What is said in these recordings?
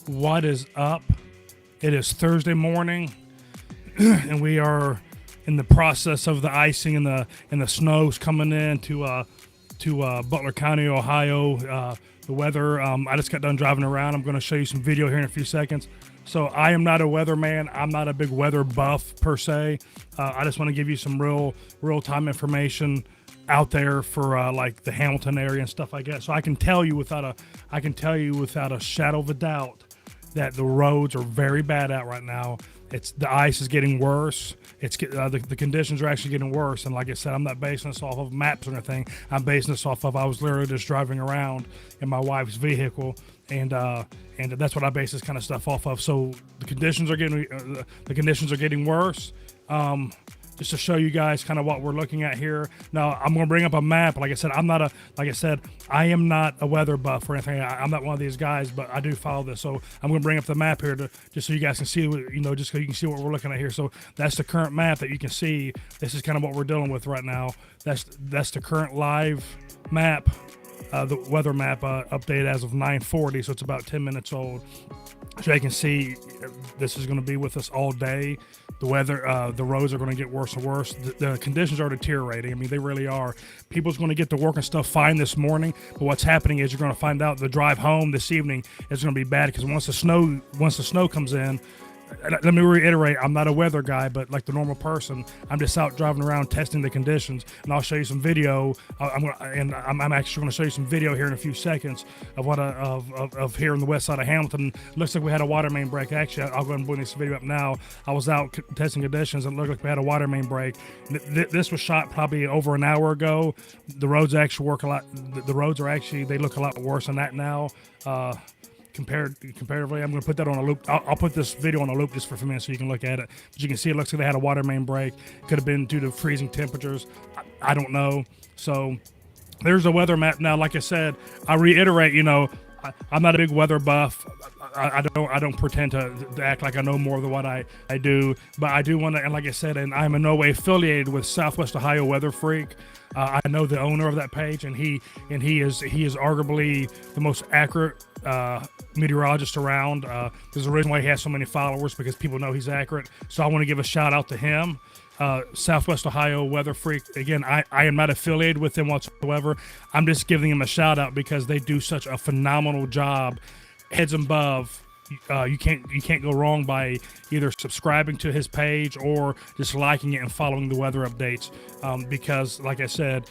What is up? It is Thursday morning, and we are in the process of the icing and the snow's coming in to Butler County, Ohio. The weather. I just got done driving around. I'm going to show you some video here in a few seconds. So I am not a weatherman. I'm not a big weather buff per se. I just want to give you some real time information out there for like the Hamilton area and stuff like that. So I can tell you without a shadow of a doubt that the roads are very bad out right now. The ice is getting worse. The conditions are actually getting worse. And like I said, I'm not basing this off of maps or anything. I'm basing this off of I was literally just driving around in my wife's vehicle, and that's what I base this kind of stuff off of. So the conditions are getting worse. Just to show you guys kind of what we're looking at here. Now, I'm going to bring up a map. Like I said, I am not a weather buff or anything. I'm not one of these guys, but I do follow this. So I'm going to bring up the map here just so you guys can see, just so you can see what we're looking at here. So that's the current map that you can see. This is kind of what we're dealing with right now. That's the current live map, the weather map update as of 9:40. So it's about 10 minutes old. So you can see this is going to be with us all day. The weather, the roads are going to get worse and worse. The conditions are deteriorating. I mean, they really are. People's going to get to work and stuff fine this morning, but what's happening is you're going to find out the drive home this evening is going to be bad because once the snow comes in. Let me reiterate, I'm not a weather guy, but like the normal person, I'm just out driving around testing the conditions, and I'll show you some video. I'm actually going to show you some video here in a few seconds of what of here in the west side of Hamilton. Looks like we had a water main break. Actually, I'll go ahead and bring this video up now. I was out testing conditions, and it looked like we had a water main break. This was shot probably over an hour ago. The roads actually work a lot. The roads are actually, they look a lot worse than that now. Comparatively, I'm going to put that on a loop. I'll put this video on a loop just for a few minutes so you can look at it. But you can see it looks like they had a water main break. Could have been due to freezing temperatures. I don't know. So there's a weather map now. Like I said, I reiterate, I'm not a big weather buff. I don't pretend to act like I know more than what I do. But I do want to, and like I said, and I'm in no way affiliated with Southwest Ohio Weather Freak. I know the owner of that page, and he is arguably the most accurate meteorologist around. There's a reason why he has so many followers, because people know he's accurate. So I want to give a shout out to him. Southwest Ohio Weather Freak. Again, I am not affiliated with them whatsoever. I'm just giving them a shout out because they do such a phenomenal job, heads above. You can't go wrong by either subscribing to his page or just liking it and following the weather updates, because like I said,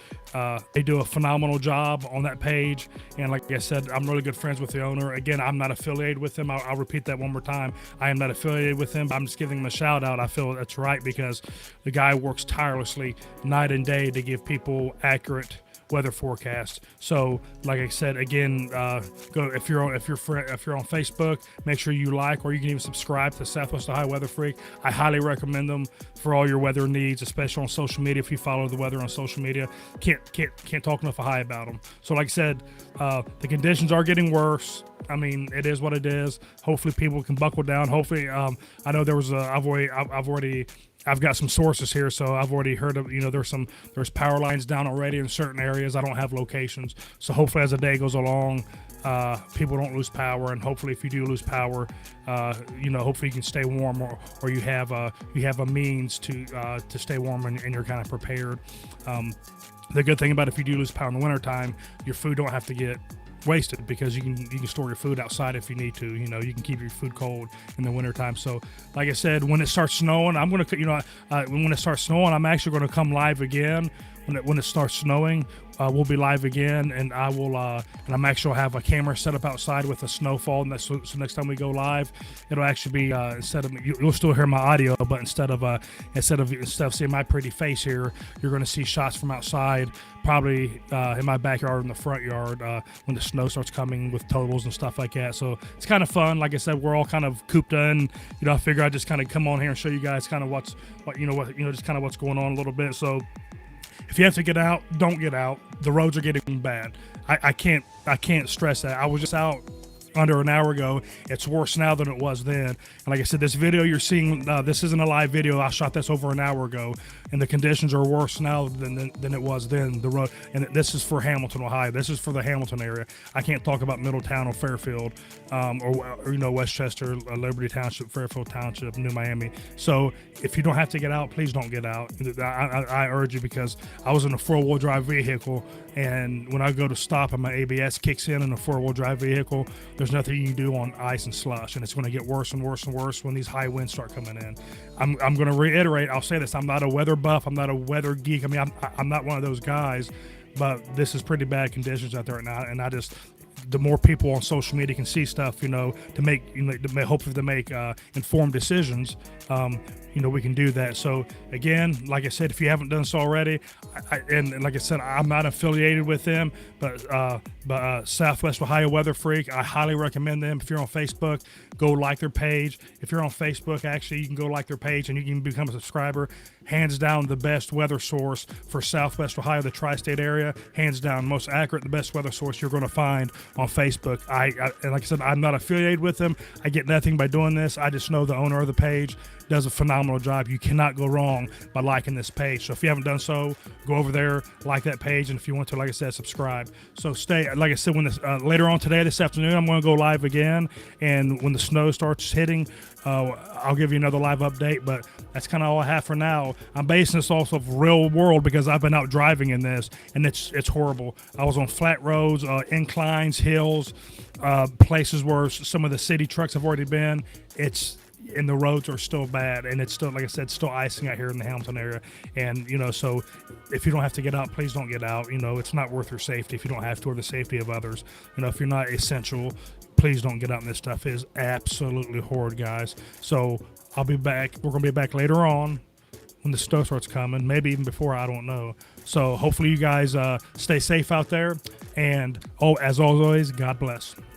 they do a phenomenal job on that page. And like I said, I'm really good friends with the owner. Again, I'm not affiliated with him. I'll repeat that one more time. I am not affiliated with him, but I'm just giving him a shout out. I feel that's right because the guy works tirelessly night and day to give people accurate weather forecast. So like I said, again, go if you're on Facebook, make sure you like, or you can even subscribe to Southwest Ohio Weather Freak. I highly recommend them for all your weather needs, especially on social media. If you follow the weather on social media, can't talk enough high about them. So like I said, the conditions are getting worse. I mean, it is what it is. Hopefully people can buckle down. Hopefully, I know there was I've got some sources here, so I've already heard of, there's power lines down already in certain areas. I don't have locations. So hopefully as the day goes along, people don't lose power. And hopefully if you do lose power, hopefully you can stay warm, or you have a means to stay warm, and you're kind of prepared. The good thing about if you do lose power in the wintertime, your food don't have to get wasted, because you can store your food outside if you need to. You can keep your food cold in the wintertime. So like I said, when it starts snowing, I'm going to, when it starts snowing, I'm actually going to come live again. When it starts snowing, we'll be live again, and I will, and I'm actually have a camera set up outside with a snowfall. And so next time we go live, it'll actually be instead of you'll still hear my audio, but instead of seeing my pretty face here, you're going to see shots from outside, probably in my backyard or in the front yard, when the snow starts coming with totals and stuff like that. So it's kind of fun. Like I said, we're all kind of cooped in. I figure I'd just kind of come on here and show you guys kind of what's going on a little bit. So if you have to get out, don't get out. The roads are getting bad. I can't stress that. I was just out under an hour ago. It's worse now than it was then. And like I said, this video you're seeing, this isn't a live video. I shot this over an hour ago, and the conditions are worse now than it was then. The road, and this is for Hamilton, Ohio. This is for the Hamilton area. I can't talk about Middletown or Fairfield, or Westchester, Liberty Township, Fairfield Township, New Miami. So if you don't have to get out, please don't get out. I urge you, because I was in a 4-wheel drive vehicle, and when I go to stop and my ABS kicks in a 4-wheel drive vehicle, there's nothing you can do on ice and slush, and it's going to get worse and worse and worse when these high winds start coming in. I'm going to reiterate, I'll say this, I'm not a weather buff, I'm not a weather geek. I mean, I'm not one of those guys, but this is pretty bad conditions out there right now, and I just, the more people on social media can see stuff, to make, hopefully to make informed decisions, we can do that. So again, like I said, if you haven't done so already, and like I said, I'm not affiliated with them, but Southwest Ohio Weather Freak, I highly recommend them. If you're on Facebook, go like their page. If you're on Facebook, actually, you can go like their page and you can become a subscriber. Hands down, the best weather source for Southwest Ohio, the tri-state area. Hands down, most accurate, the best weather source you're going to find on Facebook. And like I said, I'm not affiliated with them. I get nothing by doing this. I just know the owner of the page does a phenomenal job. You cannot go wrong by liking this page. So if you haven't done so, go over there, like that page, and if you want to, like I said, subscribe. So stay, like I said, when later on today, this afternoon, I'm going to go live again, and when the snow starts hitting, I'll give you another live update, but that's kind of all I have for now. I'm basing this off of real world because I've been out driving in this, and it's horrible. I was on flat roads, inclines, hills, places where some of the city trucks have already been. And the roads are still bad, and it's still, like I said, still icing out here in the Hamilton area. And so if you don't have to get out, please don't get out. It's not worth your safety if you don't have to, or the safety of others. If you're not essential, please don't get out. And this stuff is absolutely horrid, guys. So I'll be back. We're gonna be back later on when the snow starts coming, maybe even before, I don't know. So hopefully you guys stay safe out there, and as always, God bless.